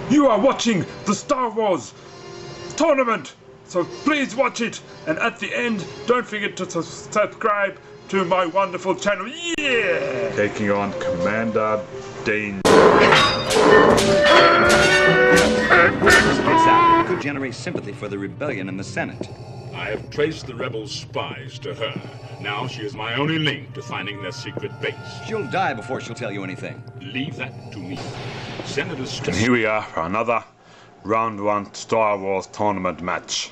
You are watching the Star Wars tournament, so please watch it. And at the end, don't forget to subscribe to my wonderful channel. Yeah! Taking on Commander Daine Jar. Could generate sympathy for the rebellion in the Senate. I have traced the rebel spies to her. Now she is my only link to finding their secret base. She'll die before she'll tell you anything. Leave that to me. Senator And here we are for another round 1 Star Wars tournament match.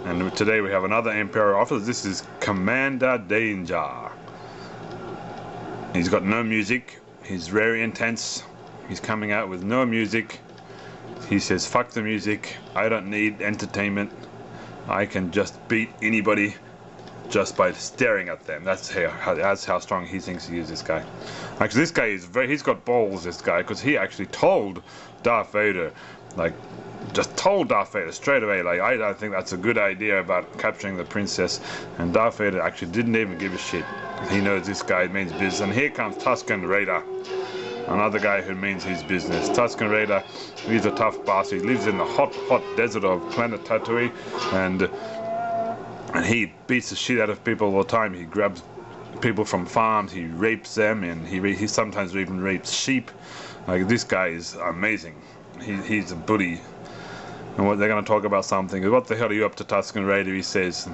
And today we have another Imperial officer. This is Commander Daine Jar. He's got no music. He's very intense. He's coming out with no music. He says, fuck the music. I don't need entertainment. I can just beat anybody just by staring at them. That's how strong he thinks he is, this guy. Actually, this guy is he's got balls, this guy, because he actually told Darth Vader, just told Darth Vader straight away, I don't think that's a good idea about capturing the princess. And Darth Vader actually didn't even give a shit. He knows this guy means business. And here comes Tuskin Raider, another guy who means his business. Tuskin Raider, he's a tough bastard. He lives in the hot desert of planet Tatooine, and he beats the shit out of people all the time. He grabs people from farms, he rapes them, and he sometimes even rapes sheep. This guy is amazing. He's a bully. And what they're going to talk about something. What the hell are you up to, Tuskin Raider? He says.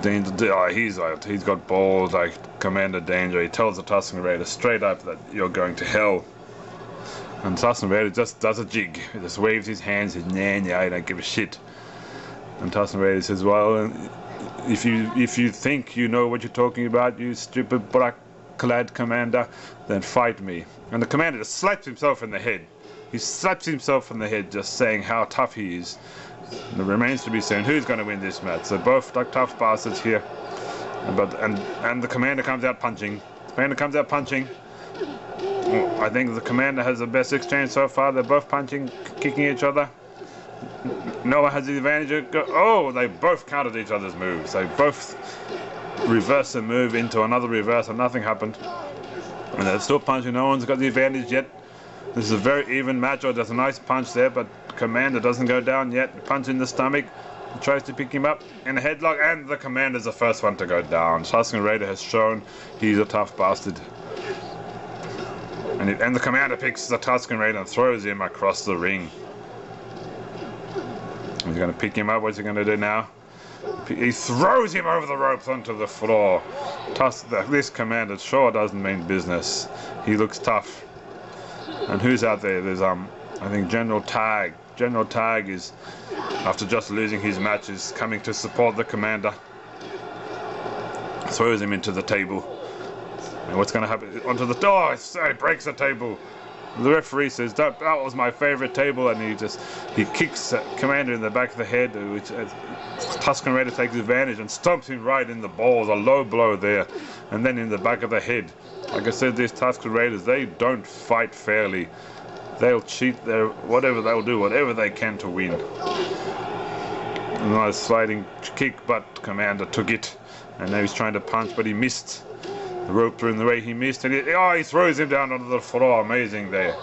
He's got balls like Commander Daine Jar. He tells the Tuskin Raider straight up that you're going to hell. And Tuskin Raider just does a jig. He just waves his hands. Says, nah, I don't give a shit. And Tuskin Raider says, well, if you think you know what you're talking about, you stupid black-clad commander, then fight me. And the commander just slaps himself in the head. He slaps himself in the head, just saying how tough he is. And it remains to be seen who's going to win this match. They're both like tough bastards here. And the commander comes out punching. The commander comes out punching. I think the commander has the best exchange so far. They're both punching, kicking each other. Noah has the advantage. Oh, they both countered each other's moves. They both reversed a move into another reverse, and nothing happened. And they're still punching. No one's got the advantage yet. This is a very even match. Oh, there's a nice punch there, but Commander doesn't go down yet. Punch in the stomach. He tries to pick him up in a headlock, and the Commander's the first one to go down. Tuskin Raider has shown he's a tough bastard. And the Commander picks the Tuskin Raider and throws him across the ring. He's going to pick him up. What's he going to do now? He throws him over the ropes onto the floor. This Commander sure doesn't mean business. He looks tough. And who's out there? There's I think General Tag. General Tag is, after just losing his match, is coming to support the Commander. Throws him into the table. And what's going to happen? Onto the door. He breaks the table. The referee says that was my favorite table, and he kicks Commander in the back of the head, which Tuskin Raider takes advantage and stomps him right in the balls. A low blow there, and then in the back of the head. Like I said, these Tuskin Raiders, they don't fight fairly. They'll cheat. Whatever they'll do, whatever they can to win. A nice sliding kick, but Commander took it, and now he's trying to punch, but he missed. The rope threw in the way he missed, and he throws him down onto the floor. Amazing there.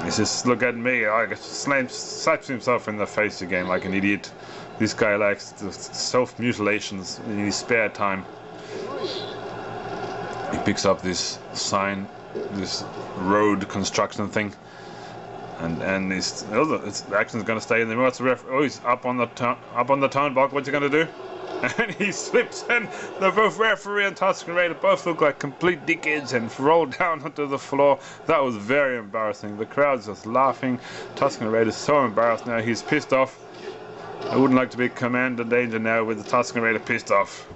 He says, look at me. Slaps himself in the face again like an idiot. This guy likes self-mutilations in his spare time. He picks up this sign, this road construction thing, and his action's going to stay in the what's the ref? Oh, he's up on the turnbuckle. What's he going to do? And he slips, and the both referee and Tuskin Raider both look like complete dickheads and roll down onto the floor. That was very embarrassing. The crowd's just laughing. Tuskin Raider's so embarrassed now. He's pissed off. I wouldn't like to be Commander Daine Jar now with the Tuskin Raider pissed off.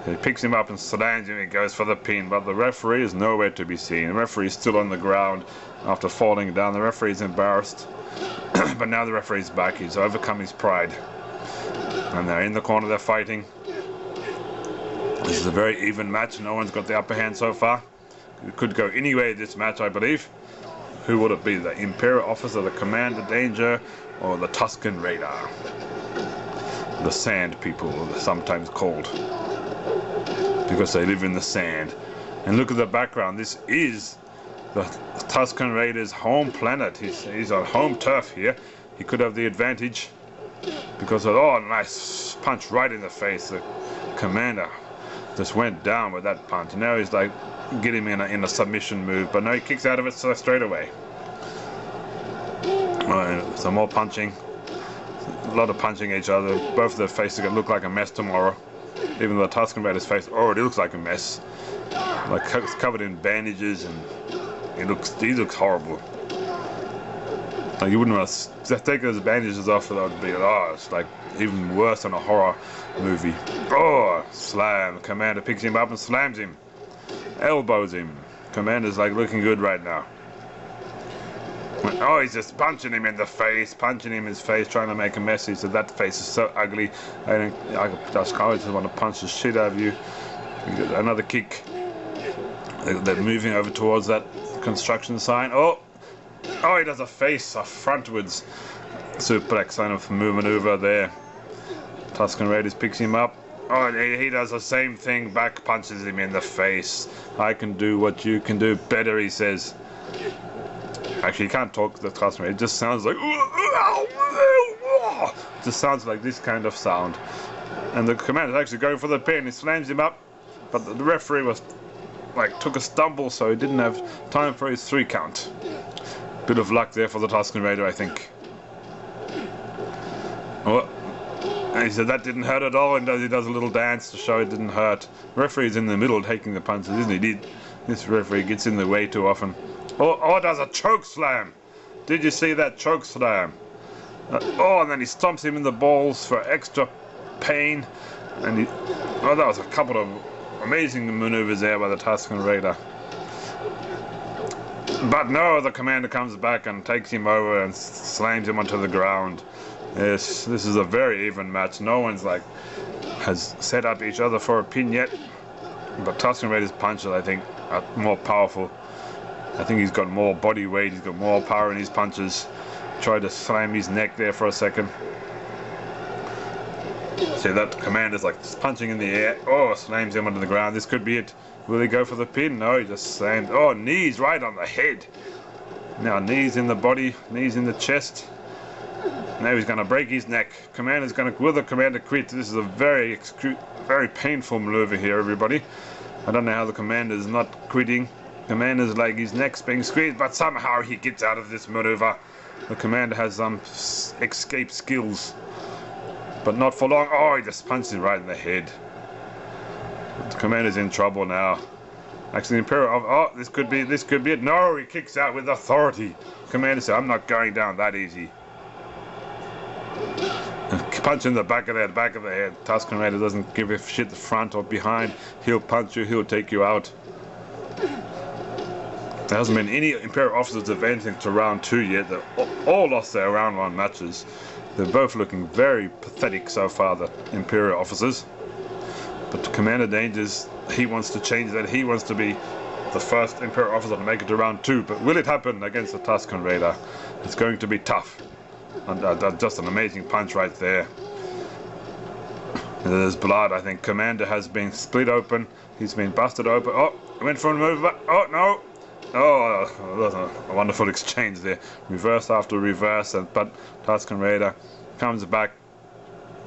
He picks him up and slams him. He goes for the pin, but the referee is nowhere to be seen. The referee is still on the ground after falling down. The referee is embarrassed, but now the referee's back. He's overcome his pride. And they're in the corner, they're fighting. This is a very even match. No one's got the upper hand so far. It could go any way this match, I believe. Who would it be? The Imperial officer, the Commander Daine Jar, or the Tuskin Raider? The Sand People, they're sometimes called, because they live in the sand. And look at the background. This is the Tusken Raider's home planet. He's on home turf here. He could have the advantage because of, oh, nice punch right in the face. The Commander just went down with that punch. Now he's like get him in a submission move, but no, he kicks out of it so straight away. Some more punching. A lot of punching each other. Both of their faces are gonna look like a mess tomorrow. Even though the Tusken Raider's face already looks like a mess. Like it's covered in bandages, and he looks horrible. Like you wouldn't want to just take those bandages off, that would be, oh, it's like even worse than a horror movie. Oh, slam. Commander picks him up and slams him. Elbows him. Commander's like looking good right now. Oh, he's just punching him in the face, trying to make a mess. He said, that face is so ugly. I just want to punch the shit out of you. Another kick. They're moving over towards that construction sign. Oh, he does a frontwards suplex kind of maneuver there. Tusken Raiders picks him up. Oh, he does the same thing, back punches him in the face. I can do what you can do better, he says. Actually, he can't talk to the Tusken Raider. It just sounds like, it just sounds like this kind of sound. And the Commander's actually going for the pin. He slams him up, but the referee was took a stumble, so he didn't have time for his 3 count. Bit of luck there for the Tusken Raider, I think. Oh, and he said that didn't hurt at all, and he does a little dance to show it didn't hurt. The referee's in the middle taking the punches, isn't he? This referee gets in the way too often. Oh, does a choke slam. Did you see that choke slam? And then he stomps him in the balls for extra pain. And that was a couple of amazing maneuvers there by the Tusken Raider. But no, the Commander comes back and takes him over and slams him onto the ground. Yes, this is a very even match. No one's has set up each other for a pin yet. But Tusken Raider's punches, I think, are more powerful. I think he's got more body weight, he's got more power in his punches. Tried to slam his neck there for a second. See, that Commander's just punching in the air. Oh, slams him onto the ground. This could be it. Will he go for the pin? No, he just slams. Oh, knees right on the head. Now knees in the body, knees in the chest. Now he's going to break his neck. Commander's going to, will the Commander quit? This is a very painful maneuver here, everybody. I don't know how the Commander's not quitting. Commander's his neck's being squeezed, but somehow he gets out of this maneuver. The Commander has some escape skills, but not for long. Oh, he just punches him right in the head. The Commander's in trouble now. Actually, Imperial. Oh, this could be it. No, he kicks out with authority. Commander said, "I'm not going down that easy." Punch in the back of the head. Tusken Raider doesn't give a shit the front or behind. He'll punch you. He'll take you out. There hasn't been any Imperial officers advancing to round 2 yet. They've all lost their round 1 matches. They're both looking very pathetic so far, the Imperial officers. But Commander Daine Jar, he wants to change that. He wants to be the first Imperial officer to make it to round 2. But will it happen against the Tusken Raider? It's going to be tough. And just an amazing punch right there. And there's blood. I think Commander has been split open. He's been busted open. Oh, went for a move. Oh, no. Oh, that's a wonderful exchange there. Reverse after reverse. But Tusken Raider comes back.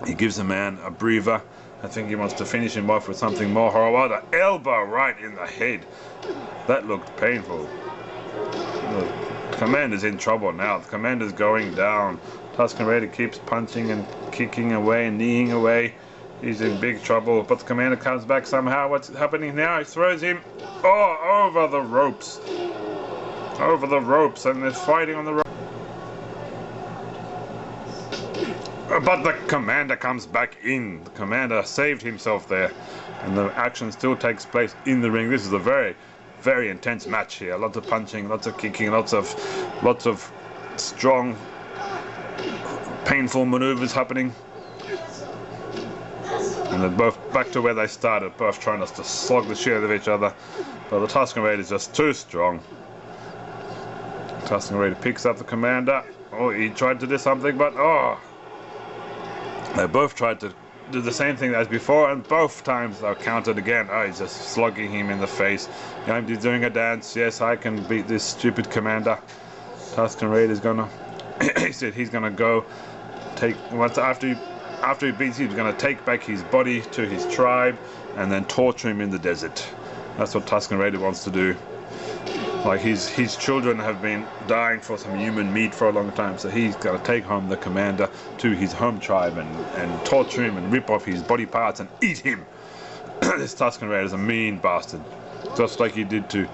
He gives the man a breather. I think he wants to finish him off with something more horrible. The elbow right in the head. That looked painful. The Commander's in trouble now. The Commander's going down. Tusken Raider keeps punching and kicking away and kneeing away. He's in big trouble, but the Commander comes back somehow. What's happening now? He throws him, over the ropes. Over the ropes, and they're fighting on the ropes. But the Commander comes back in. The Commander saved himself there, and the action still takes place in the ring. This is a very, very intense match here. Lots of punching, lots of kicking, lots of strong, painful maneuvers happening. And they're both back to where they started, both trying to slog the shit out of each other. But the Tusken Raider is just too strong. Tusken Raider picks up the Commander. Oh, he tried to do something, but they both tried to do the same thing as before, and both times they're countered again. Oh, he's just slugging him in the face. He's doing a dance. Yes, I can beat this stupid commander. Tuskin Raider's gonna. He said he's gonna go take. After he beats him, he's gonna take back his body to his tribe and then torture him in the desert. That's what Tuskin Raider wants to do. Like his children have been dying for some human meat for a long time, so he's got to take home the commander to his home tribe and torture him and rip off his body parts and eat him. This Tuskin Raider is a mean bastard, just like he did to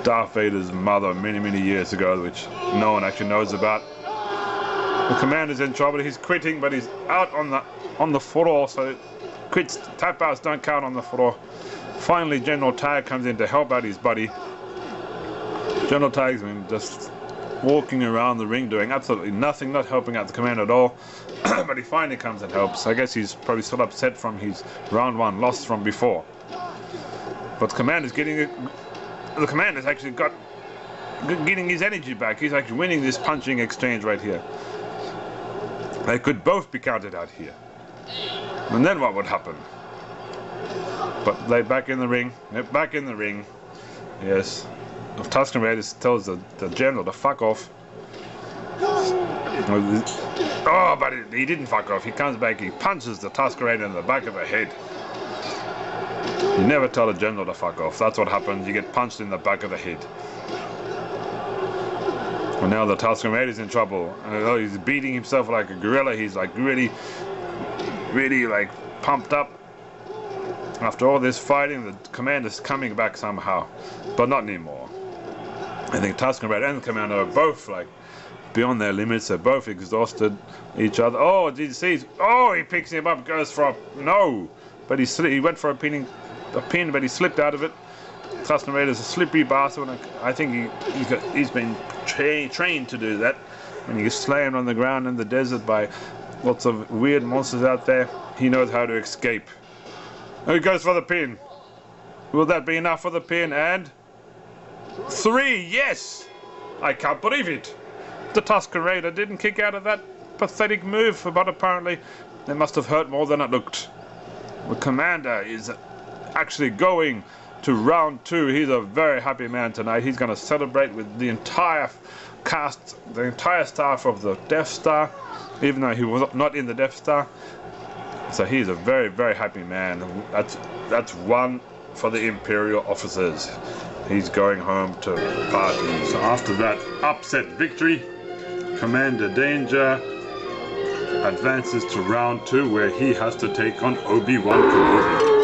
Darth Vader's mother many years ago, which no one actually knows about. The commander's in trouble. He's quitting, but he's out on the floor, so quits. Tap outs don't count on the floor. Finally, General Tag comes in to help out his buddy. General Tag's been just walking around the ring doing absolutely nothing, not helping out the commander at all. But he finally comes and helps. I guess he's probably still upset from his round 1 loss from before. But the commander's actually getting his energy back. He's actually winning this punching exchange right here. They could both be counted out here. And then what would happen? But they're back in the ring. They're back in the ring. Yes. If Tuskin Raider tells the general to fuck off. Oh, but he didn't fuck off. He comes back, he punches the Tuskin Raider in the back of the head. You never tell a general to fuck off. That's what happens. You get punched in the back of the head. And now the Tuskin Raider's in trouble. And he's beating himself like a gorilla. He's like really like pumped up. After all this fighting, the commander's coming back somehow, but not anymore. I think Tuskin Raider and the commander are both like beyond their limits. They're both exhausted each other. Oh, did you see? Oh, he picks him up, goes for a no, but he went for a pin, but he slipped out of it. Tuskin Raider's a slippery bastard. I think he's been trained to do that. When he gets slammed on the ground in the desert by lots of weird monsters out there, he knows how to escape. He goes for the pin. Will that be enough for the pin? And 3, yes! I can't believe it. The Tuskin Raider didn't kick out of that pathetic move, but apparently it must have hurt more than it looked. The commander is actually going to round 2. He's a very happy man tonight. He's going to celebrate with the entire cast, the entire staff of the Death Star, even though he was not in the Death Star. So he's a very happy man. That's one for the Imperial officers. He's going home to party. So after that upset victory, Commander Daine Jar advances to round 2, where he has to take on Obi-Wan Kenobi.